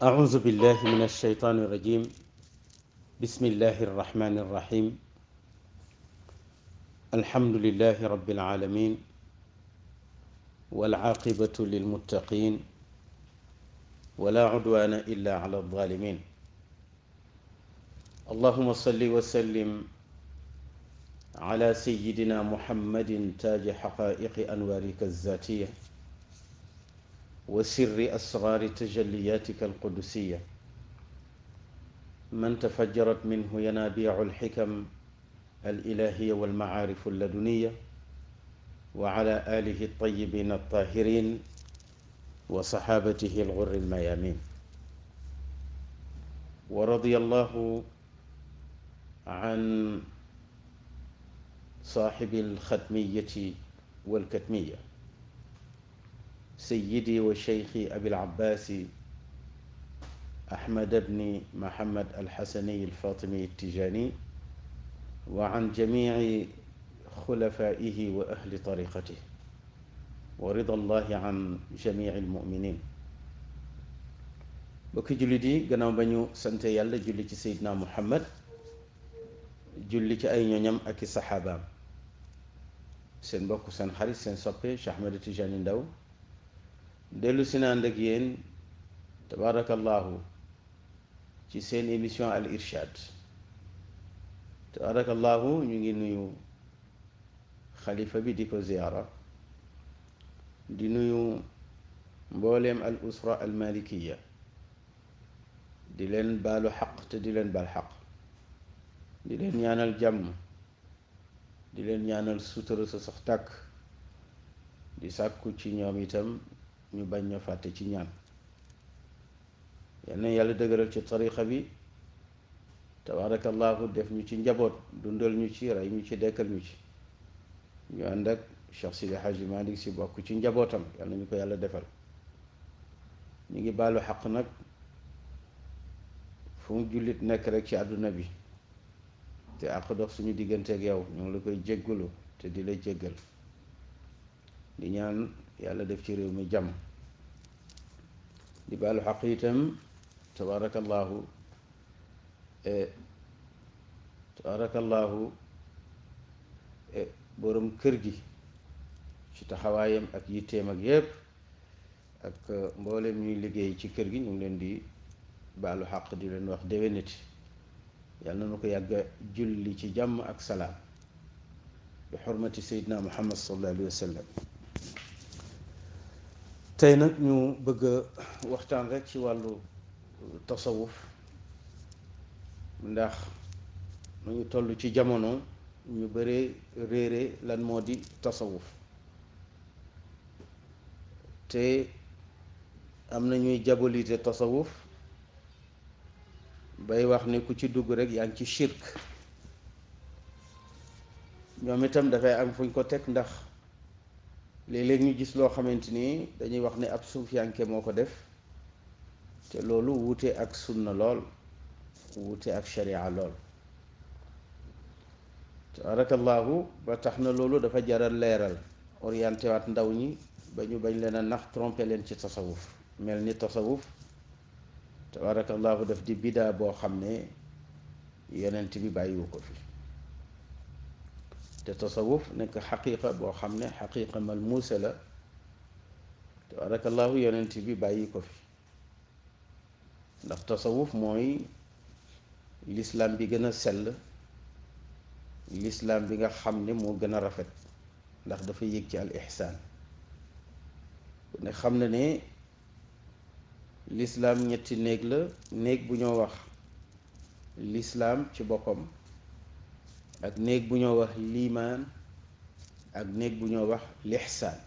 أعوذ بالله من الشيطان الرجيم. بسم الله الرحمن الرحيم. الحمد لله رب العالمين، والعاقبة للمتقين، ولا عدوان إلا على الظالمين. اللهم صل وسلم على سيدنا محمد تاج حقائق أنوارك الذاتية وسر أسرار تجلياتك القدسية، من تفجرت منه ينابيع الحكم الإلهية والمعارف اللدنية، وعلى آله الطيبين الطاهرين وصحابته الغر الميامين. ورضي الله عن صاحب الختمية والكتمية سيدي وشيخي أبي العباس أحمد بن محمد الحسني الفاطمي التجاني، وعن جميع خلفائه وأهل طريقته، ورضا الله عن جميع المؤمنين. bokki jullit yi gannaaw ba ñu sante yàlla julli ci seydina muhammad, julli ci ay ñoñam ak i saxaabaam, seen mbokk seen xarit seen soppe Cheikh Ahmed Tijani Ndaw dellu si na ànd ak yéen tabaarakallahu ci seen émission al irshad. tabaarakallahu ñu ngi nuyu xalifa bi di ko ziyaara, di nuyu mbooleem al usra al malikiya, di leen baalu xaq te di leen baal xaq, di leen ñaanal jàmm, di leen ñaanal sutura sa sax tàkk, di sàkku ci ñoom itam ñu bañ ñoo fàtte ci ñaan. yal na yàlla dëgëral ci tariqa bi tabaarakallahu, def ñu ci njaboot, dundal ñu ci, rey ñu ci, dekkal ñu ci, ñu ànd ak Cheikh Sidi Hadji Malick si bokk ci njabootam. yal na ñu ko yàlla defal. ñu ngi baalu xaq nag fu mu jullit nekk rek ci àdduna bi te àq dox suñu digganteeg yow, ñu ngi la koy jéggalu te di la jéggal, di ñaan yàlla def ci réew mi jàmm. di baalu xaq itam tabaarakallahu tabaarakallahu boroom kër gi ci taxawaayam ak yitteem ak yépp, ak mboolem ñuy liggéey ci kër gi, ñu ngi leen di baalu xaq di leen wax déwéniti. yàlla na nu ko yàgga julli ci jàmm ak salaam bi xurmati seydina muhammad sallallahu alayhi wa sallam. tey nag ñu bëgg a waxtaan rek ci wàllu tasawuf, ndax mu ngi toll ci jamono ñu bëree réere lan moo di tasawuf, te am na ñuy jabolite tasawuf bay wax ne ku ci dugg rek yaa ngi ci shirk. ñoom itam dafay am fuñ ko teg, ndax léeg-léeg ñu gis loo xamante ni dañuy wax ne ab suufiyanke moo ko def, te loolu wuute ak sunna lool, wuute ak sharia lool. tabarakallahu, ba tax na loolu dafa jaral leeral, orienté waat ndaw ñi ba ñu bañ leen a nax, trompé leen ci tasawuf. mel ni tasawuf tabarakallahu daf di bidaa boo xam ne yonent bi bàyyiwu ko fi, te tasawuf nekk xaqiiqa boo xam ne xaqiiqa malmuusa la, tabarakallahu yonent bi bàyyi ko fi. ndax tasawuf mooy lislaam bi gën a sell, lislaam bi nga xam ne moo gën a rafet, ndax dafa yëg ci al ihsaan. ne xam na ne lislaam ñetti néeg la, néeg bu ñoo wax lislaam ci boppam, ak néeg bu ñoo wax liimaan, ak néeg bu ñoo wax lixsaan.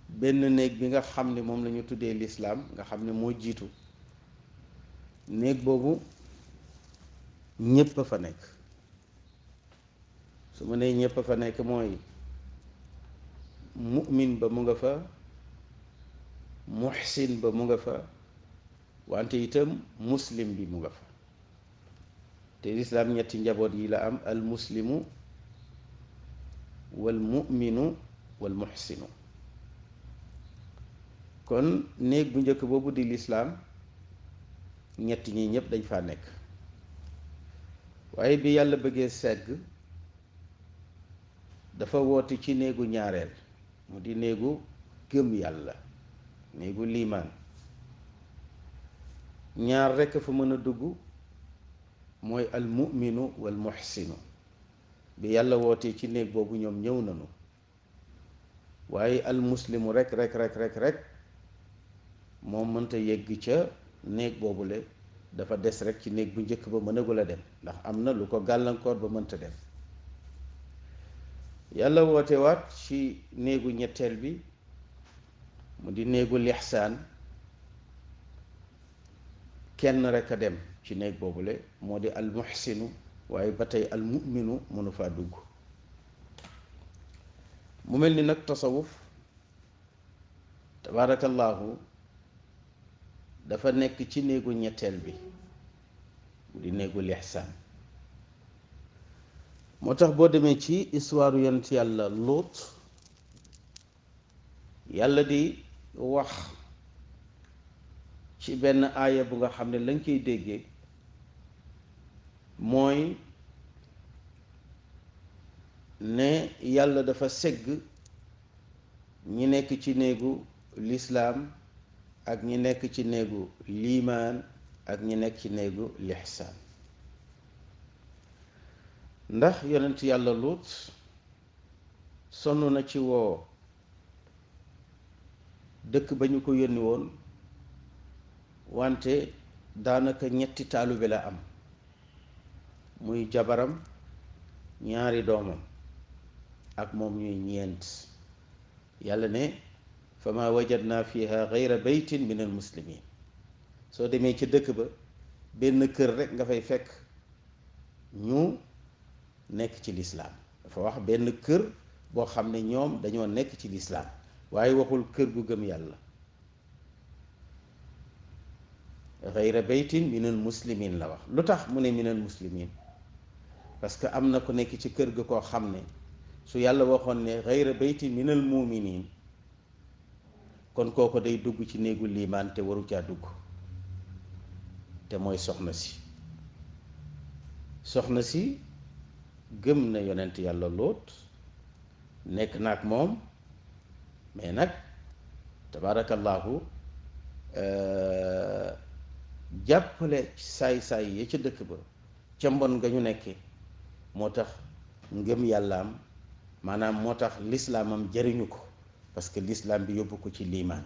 benn néeg bi nga xam ne moom la ñu tuddee lislaam, nga xam ne moo jiitu, néeg boobu ñépp a fa nekk. su ma nee ñépp a fa nekk mooy mu'min ba mu nga fa, muhsin ba mu nga fa, wante itam muslim bi mu nga fa. te lislaam ñetti njaboot yi la am: al muslimu wal mu'minu wal muhsinu. kon néeg bu njëkk boobu di lislaam ñett ñi ñépp dañ faa nekk. waaye bi yàlla bëggee segg dafa woote ci néegu ñaareel mu di néegu gëm yàlla, néegu liimaan. ñaar rekk fa mën a dugg, mooy al mu'minu wal muhsinu. bi yàlla wootee ci néeg boobu ñoom ñëw nañu, waaye al muslimu rek moom mënta yegg ca néeg boobule, dafa des rek ci néeg bu njëkk ba mënagul a dem, ndax am na lu ko gàllankoor ba mënta dem. yàlla woote waat ci néegu ñetteel bi mu di néegu lixsaan. kenn rek a dem ci néeg boobule, moo di al muhsinu, waaye ba tey al mu'minu mënu faa dugg. mu mel ni nag tasawuf tabaarakallaahu dafa nekk ci néegu ñetteel bi mu di néegu lixsaan. moo tax boo demee ci histoire yonent yàlla Luut, yàlla di wax ci benn aaya bu nga xam ne lañ koy déggee mooy ne yàlla dafa segg ñi nekk ci néegu lislaam ak ñi nekk ci néegu liimaan ak ñi nekk ci néegu lixsaan. ndax yonent yàlla Luut sonn na ci woo dëkk ba ñu ko yónni woon, wante daanaka ñetti taalibe la am, muy jabaram, ñaari doomam ak moom ñuy ñeent. yàlla ne fa ma wajadna fiha gayra baytin min al muslimin. soo demee ci dëkk ba benn kër rek nga fay fekk ñu nekk ci lislaam. dafa wax benn kër boo xam ne ñoom dañoo nekk ci lislaam, waaye waxul kër gu gëm yàlla. gayra baytin min al muslimin la wax. lu tax mu ne min al muslimin? parce que am na ku nekk ci kër ga koo xam ne su yàlla waxoon ne gayra baytin min al muminin, kon kooko day dugg ci néegu liimaan te waru caa dugg, te mooy soxna si. soxna si gëm na yonent yàlla Lóot, nekk na ak moom, mais nag tabaarakallaahu jàppale saay-saay ya ca dëkk ba ca mbon nga ñu nekkee moo tax ngëm yàllaam, maanaam moo tax lislaamam jariñu ko, parce que lislaam bi yóbbu ko ci liimaan.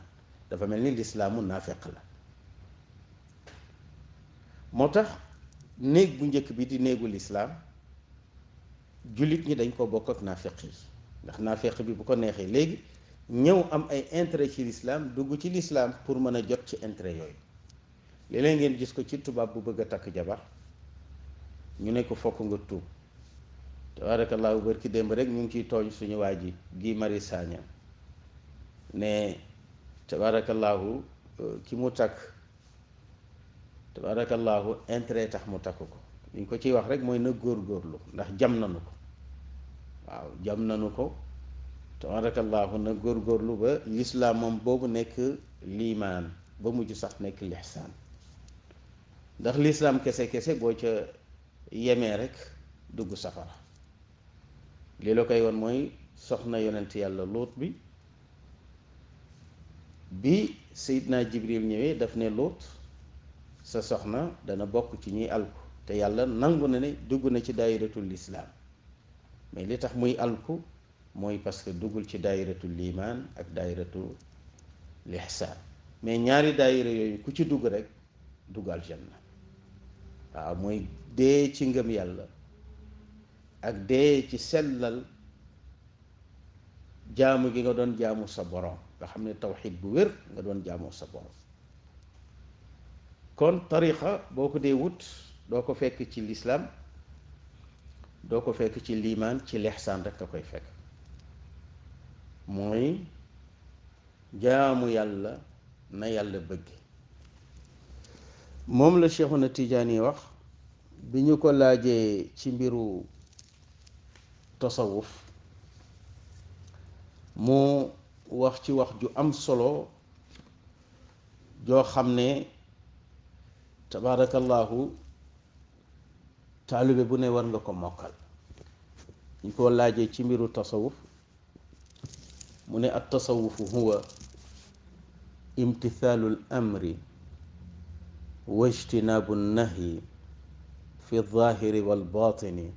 dafa mel ni lislaamu naafeq la. moo tax néeg bu njëkk bi di néegu lislaam, jullit ñi dañ ko bokk ak naafeq yi, ndax naafeq bi bu ko neexee léegi ñëw am ay intérêt ci lislaam, dugg ci lislaam pour mën a jot ci intérêt yooyu. léeg-léeg ngeen gis ko ci tubaab bu bëgg a takk jabar, ñu ne ko fokk nga tuub. tabaarakallaahu barki démb rek ñu ngi ciy tooñ suñu waa ji Guy Marius Sagna ne tabaarakallaahu ki mu takk, tabaarakallaahu intérêt tax mu takk ko. li ñu ko ciy wax rek mooy na góor-góorlu, ndax jam nanu ko. waaw jam nanu ko, tabaarakallaahu na góor-góorlu ba lislaam moom boobu nekk liimaan, ba mujj sax nekk lixsaan. ndax lislaam kese boo ca yemee rek dugg safara. li la koy won mooy soxna yonent yàlla Lóot bi Seydina Jibril ñëwee daf ne Lóot sa soxna dana bokk ci ñuy alku, te yàlla nangu na ne dugg na ci daayiratul lislaam. mais li tax muy alku mooy parce que duggul ci daayiratul liimaan ak daayiratul lixsaan. mais ñaari daayira yooyu ku ci dugg rek dugg aljanna. waaw mooy dee ci ngëm yàlla ak dee ci sellal jaamu gi nga doon jaamu sa borom, nga xam ne tawxiid bu wér nga doon jaamoo sa borom. kon tariqa boo ko dee wut doo ko fekk ci lislaam, doo ko fekk ci liimaan, ci lixsaan rek nga koy fekk. mooy jaamu yàlla na yàlla bëgg. moom la Cheikhuna Tijaani wax bi ñu ko laajee ci mbiru tasawuf, mu wax ci wax ju am solo joo xam ne tabaarakallahu taalibe bu ne war nga ko mokkal. ñu ko laajee ci mbiru tasawuf mu ne at tasawufu huwa imtithaalul amri wa ijtinaabu nahyi fi zaahiri wal baatini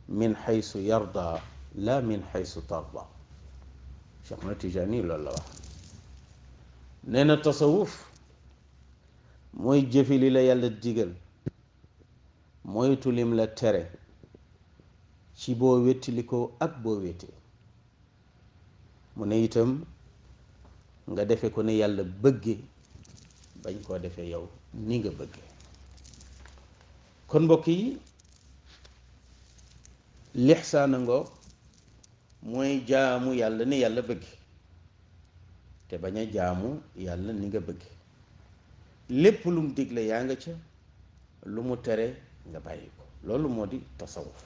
min xaysu yarda la min xaysu tarda. Cheikh na Tijaani loolu la wax. nee na tasawuf mooy jëfi li la yàlla digal, moytu lim la tere ci boo wéttilikoo ak boo wéetee. mu ne itam nga defe ko ne yàlla bëgge, bañ koo defee yow ni nga bëgge. kon mbokk yi, lixsaana ngoo mooy jaamu yàlla ni yàlla bëgge te bañ a jaamu yàlla ni nga bëgge. lépp lu mu digle yaa nga ca, lu mu tere nga bàyyi ko. loolu moo di tasawuf.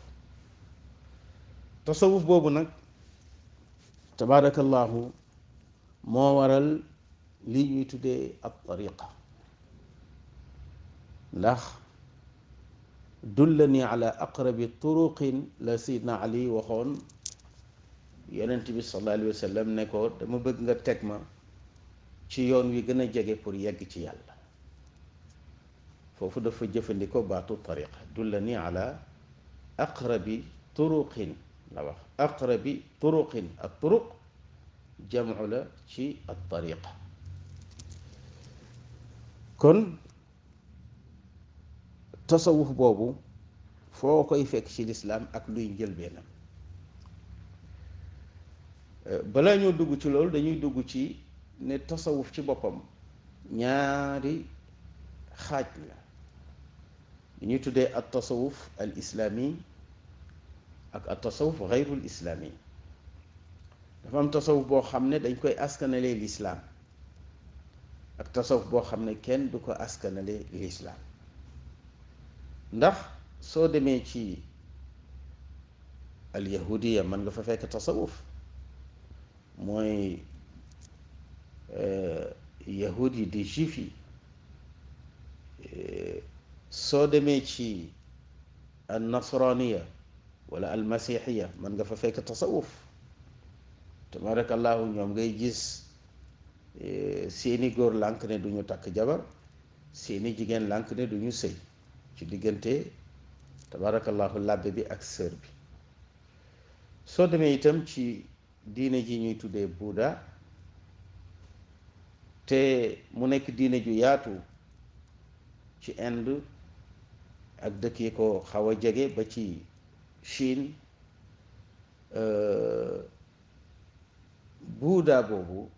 tasawuf boobu nag tabaarakallahu moo waral li ñuy tuddee ab tariqa. ndax dullani ala aqrabi turuqin la sidna ali waxoon yonent bi sallallahu alayhi wa sallam ne ko dama bëgg nga teg ma ci yoon wi gën a jege pour yegg ci yàlla. foofu dafa jëfandikoo baatu tariqa. dullani ala aqrabi turuqin la wax. aqrabi turuqin. ak turuq jamu la ci at tariqa. kon tasawuf boobu foo koy fekk ci lislaam ak luy njëlbeenam. balaa ñoo dugg ci loolu dañuy dugg ci ne tasawuf ci boppam ñaari xaaj la. li ñuy tuddee at tasawuf al islaami ak at tasawuf xayrul islaami. dafa am tasawuf boo xam ne dañ koy askanalee lislaam ak tasawuf boo xam ne kenn du ko askanalee lislaam. ndax soo demee ci al yahudiya mën nga fa fekk tasawuf, mooy yahud yi di juif yi. soo demee ci al nasraniya wala al masixiya mën nga fa fekk tasawuf. tabarakallahu ñoom ngay gis seeni góor lànk ne duñu takk jabar, seeni jigéen lànk ne duñu sëy ci diggante tabarakallahu làbbe bi ak sër bi. soo demee itam ci diine ji ñuy tuddee Buddha, te mu nekk diine ju yaatu ci Inde ak dëkk yi ko xaw a jege ba ci Chine. Buddha boobu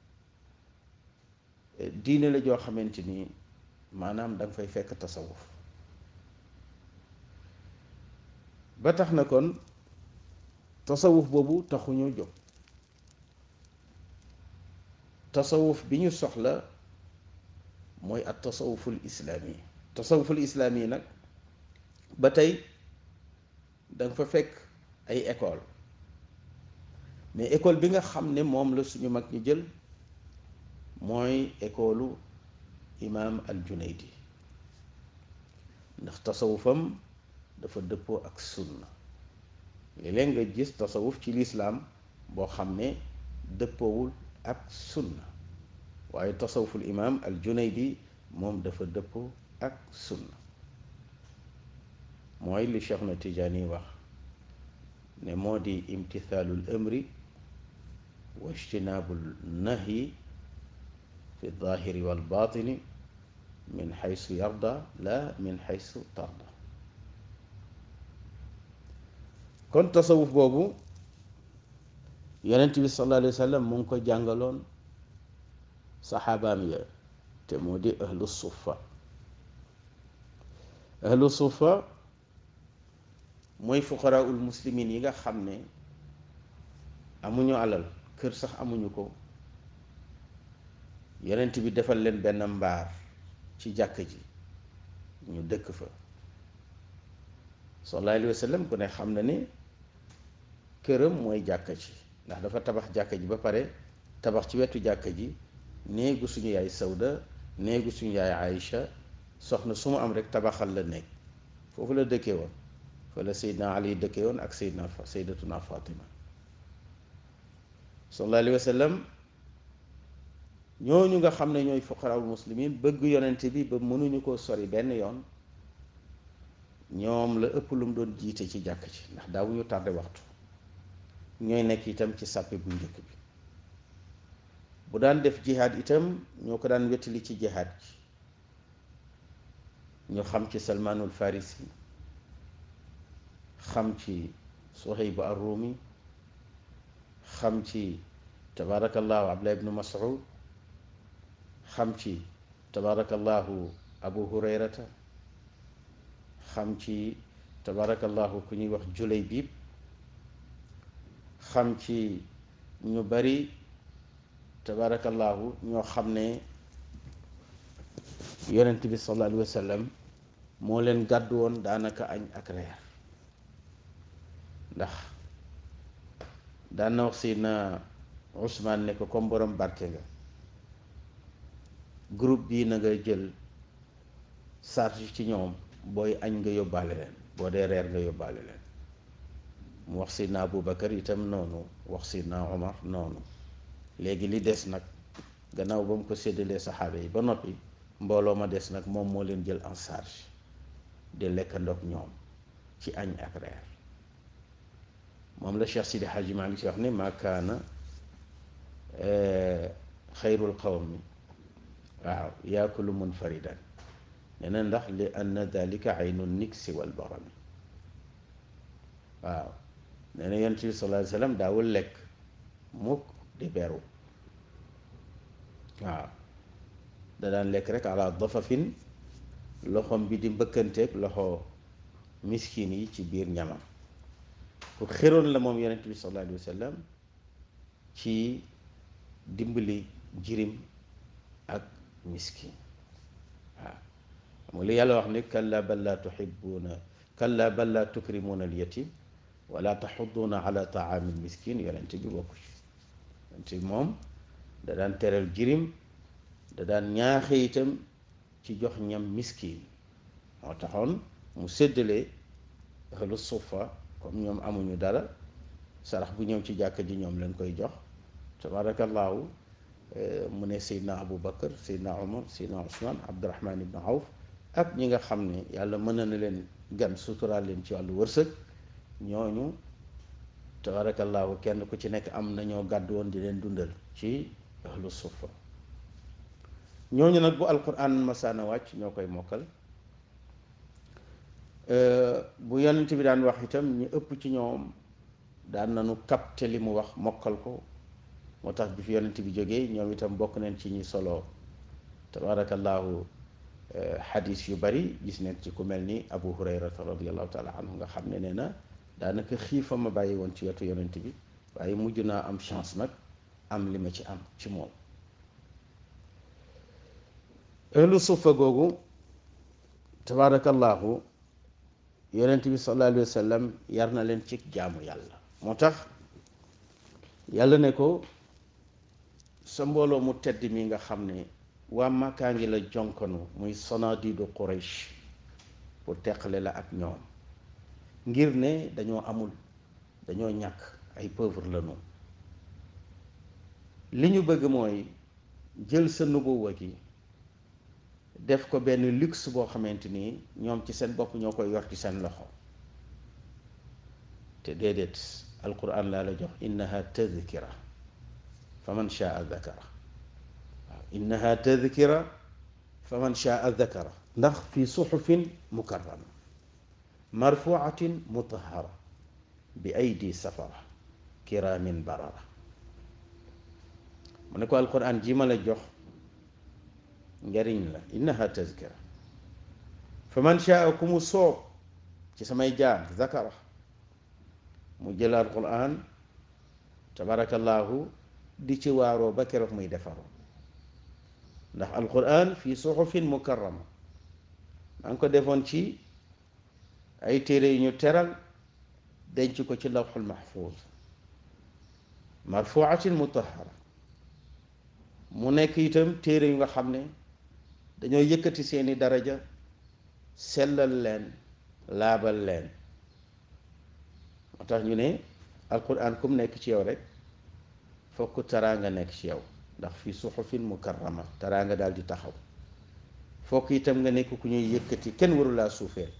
diine la joo xamante ni maanaam danga fay fekk tasawuf. ba tax na kon tasawuf boobu taxuñoo jóg. tasawuf bi ñu soxla mooy at tasawuful islaami. tasawuful islaami nag ba tey danga fa fekk ay école, mais école bi nga xam ne moom la suñu mag ñu jël mooy école imaam al Junaydi. ndax tasawufam dafa dëppoo ak sunna. léeg-léeg nga gis tasawuf ci lislaam boo xam ne dëppoowul ak sunna, waaye tasawuful imaam al Junaydi moom dafa dëppoo ak sunna. mooy li Cheikh na Tijaani wax ne moo di imtithaalul amri wa ijtinaabul nahyi fi zaahiri wal baatini min xaysu yarda la min xaysu tarda. kon tasawuf boobu yonent bi sallallahu alayhi wa sallam mu ngi ko jàngaloon saxaabaam ya, te moo di ahlu suffa. ahlu suffa mooy fuqaraul muslimin yi nga xam ne amuñu alal, kër sax amuñu ko. yonent bi defal leen benn mbaar ci jàkk ji ñu dëkk fa. sallallahu alayhi wa sallam ku ne xam na ne këram mooy jàkka ji, ndax dafa tabax jàkka ji ba pare tabax ci wetu jàkka ji néegu suñu yaay Sawda néegu suñu yaay Aïcha soxna su mu am rek tabaxal la néeg foofu la dëkkee woon fa la Seydina Ali dëkkee woon ak Seydatuna Fatima sallallahu alayhi wa sallam. ñooñu nga xam ne ñooy fuqaraul muslimin bëgg yonente bi ba mënuñu koo sori benn yoon, ñoom la ëpp lu mu doon jiite ci jàkk ci, ndax daawuñu tardé waxtu. ñooy nekk itam ci sàppe bu njëkk bi. bu daan def jihaad itam ñoo ko daan wettali ci jihaad ji. ñu xam ci Salmaanul Farisi, xam ci Suhayb ar-Rumi, xam ci tabarakallahu Abdullah ibnu Mas'ud, xam ci tabarakallahu Abu Hurayrata, xam ci tabarakallahu ku ñuy wax Julaybib, xam ci ñu bari tabarakallahu ñoo xam ne yonent bi sallallahu alayhi wa sallam moo leen gàddu woon daanaka añ ak reer. ndax daan na wax Seydina Usmaan ne ko comme borom barke nga, groupe bii na nga jël charge ci ñoom, booy añ nga yóbbaale leen, boo dee reer nga yóbbaale leen. mu wax Seydina Aboubacar itam noonu, wax Seydina Omar noonu. léegi li des nag gannaaw ba mu ko séddalee saxaaba yi ba noppi, mbooloo ma des nag moom moo leen jël en charge di lekkandoog ñoom ci añ ak reer. moom la Cheikh Sidi Hadji Malick si wax ne maa kaana xayrul qawmi waaw yaakulu munfaridan, nee na ndax li anna dalika aynu niksi wal barami. waaw nee na yonent bi sallallahu alayhi wa sallam daawul lekk mukk di beru. waaw da daan lekk rek ala dafafin, loxoom bi di mbëkkanteeg loxo miskin yi ci biir ñamam. ku xéroon la moom yonent bi sallallahu alayhi wa sallam ci dimbali jirim ak miskin. waaw xam nga li yàlla wax ni kalla bal laa tuhibbuuna kalla bal laa tukrimuuna al yatim wala taxudduuna ala taamil miskin, yonent bi bokku ci. yonent bi moom da daan teral jirim, da daan ñaaxe itam ci jox ñam miskin. moo taxoon mu séddale ahlu suffa, comme ñoom amuñu dara, sarax bu ñëw ci jàkka ji ñoom leen koy jox. tabarakallahu mu ne Seydina Abu Bakar, Seydina Omar, Seydina Ousmane, Abdurahman ibn Awf ak ñi nga xam ne yàlla mën na leen gan suturaal leen ci wàllu wërsëg. ñooñu tabarakallahu kenn ku ci nekk am na ñoo gàddu woon di leen dundal ci ahlu suffa. ñooñu nag bu alquran masaana wàcc ñoo koy mokkal. bu yonent bi daan wax itam ñi ëpp ci ñoom daan nañu capté li mu wax mokkal ko. moo tax bi fi yonent bi jógee ñoom itam bokk nañ ci ñi solo tabarakallahu xadis yu bari. gis nañ ci ku mel ni Abu Hurayrata radiallahu taala anhu nga xam ne nee na daanaka xiifa ma bàyyi woon ci wetu yonent bi, waaye mujj naa am chance nag am li ma ci am ci moom. ahlu suffa googu tabarakallahu yonent bi sallallahu alayhi wa sallam yar na leen ci jaamu yàlla. moo tax yàlla ne ko sa mbooloo mu tedd mi nga xam ne waa Makkaa ngi la jonkanu, muy sanadiidu Quraysh, pour teqale la ak ñoom, ngir ne dañoo amul, dañoo ñàkk, ay pauvre la ñu. li ñu bëgg mooy jël sa nubuwa gi def ko benn luxe boo xamante ni ñoom ci seen bopp ñoo koy yor ci seen loxo. te déedéet, alquran laa la jox innaha tadkira fa man shaa dakara. waaw innaha tadkira fa man shaa dakara, ndax fi suxufin mukarrama marfuatin mutahara bi aydi safara kiramin barara. mu ne ko alquran ji ma la jox njariñ la. innaha tazkira fa man shaa, ku mu soob ci samay jaam, zakara, mu jël alquran tabarakallahu di ci waaroo ba keroog muy defaroo. ndax alquran fii suxufin mukarrama, maa ngi ko defoon ci ay téere yu ñu teral, denc ko ci lawxul mahfuz, marfuatin mutahara, mu nekk itam téere yu nga xam ne dañoo yëkkati seeni daraja sellal leen laabal leen moo tax ñu ne alquran kum nekk ci yow rek fokk taraanga nekk ci yow ndax fi suxufin mukarrama taraanga daal di taxaw fokk itam nga nekk ku ñuy yëkkati kenn warulaa suufeel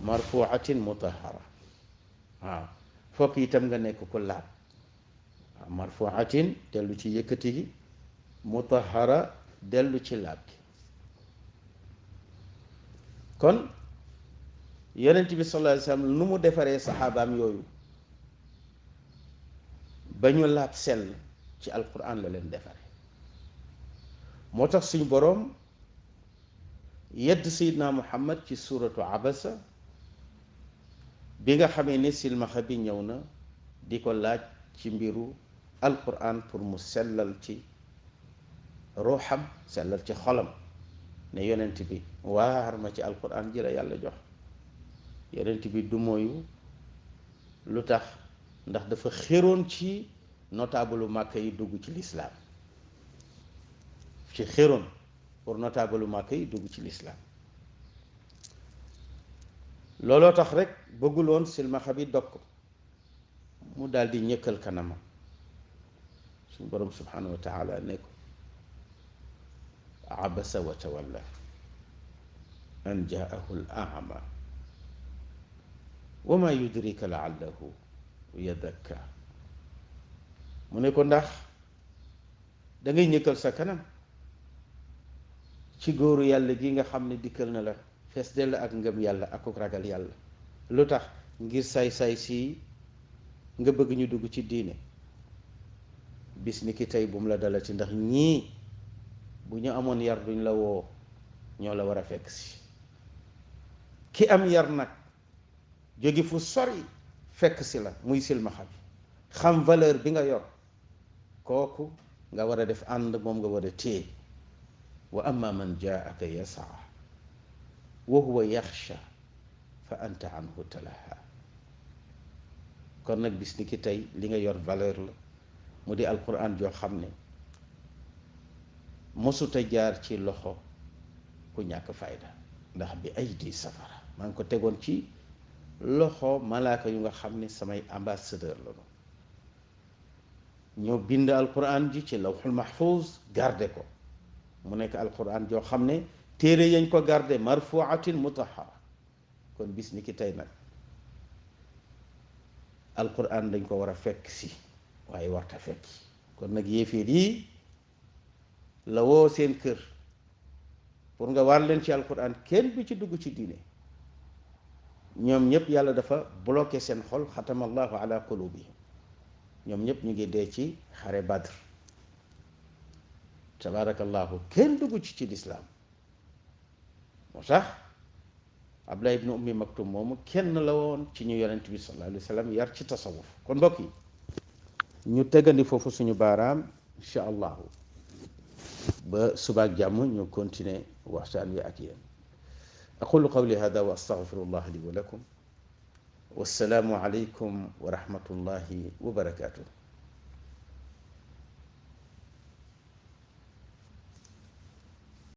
marfuatin mutahara waaw fokk itam nga nekk ku laab waaw marfuatin dellu ci yëkkati gi mutahara dellu ci laab gi kon yonent bi sallallahu alayhi wa sallam nu mu defaree saxaabaam yooyu ba ñu laab sell ci alquran la leen defare moo tax suñu boroom yedd sayidna muhammad ci suratu abasa bi nga xamee ne silmaxa bi ñëw na di ko laaj ci mbiru alquran pour mu sellal ci ruuxam sellal ci xolam ne yonent bi waar ma ci alquran ji la yàlla jox yonent bi du mooyu lu tax ndax dafa xéroon ci notable màkk yi dugg ci lislaam ci xéroon pour notable màkk yi dugg ci lislaam looloo tax rek bëgguloon silmaxa bi dog ko mu daal di ñëkkal kanamam suñu borom subhanahu wa taala ne ko abasa wa tawalla an jaahu al ama wa ma yudrika laallahu yadakka mu ne ko ndax dangay ñëkkal sa kanam ci góoru yàlla gi nga xam ne dikkal na la fees dell ak ngëm yàlla ak ragal yàlla lu tax ngir saay-saay si nga bëgg ñu dugg ci diine bis ni ki tey bu mu la dalati ndax ñii bu ñu amoon yar duñ la woo ñoo la war a fekk si ki am yar nag jóge fu sori fekk si la muy silmaxa bi xam valeur bi nga yor kooku nga war a def ànd moom nga war a téye wa amma man jaaka yasaa wa huwa yaxsha fa anta anhu talaha kon nag bis ni ki tey li nga yor valeur la mu di alquran joo xam ne mosuta jaar ci loxo ku ñàkk fayda ndax bi ay di safara maa ngi ko tegoon ci loxo malaaka yu nga xam ne samay ambassadeur la noonu ñoo bind alquran ji ci lawxul mahfuz garde ko mu nekk alquran joo xam ne téere yañ ko garde marfuatin mutahara kon bis ni ki tey nag alquran dañ ko war a fekk si waaye warta fekk kon nag yéeféer yi la woo seen kër pour nga war leen ci alquran kenn du ci dugg ci diine ñoom ñëpp yàlla dafa bloqué seen xol xatama allahu ala qulubihim ñoom ñëpp ñu ngi dee ci xare badr tabarakallahu kenn dugg ci lislaam moo tax Abdullah ibnu ummi maktum moomu kenn la woon ci ñu yonent bi sallallahu alayhi wa sallam yar ci tasawuf kon mbokk yi ñu tegandi foofu suñu baaraam incha allahu ba subaak jàmm ñu continuer waxtaan wi ak yéen aqulu qawli hada wa astaghfirullah li wa lakum wassalaamu alaykum wa rahmatullahi wa barakatuh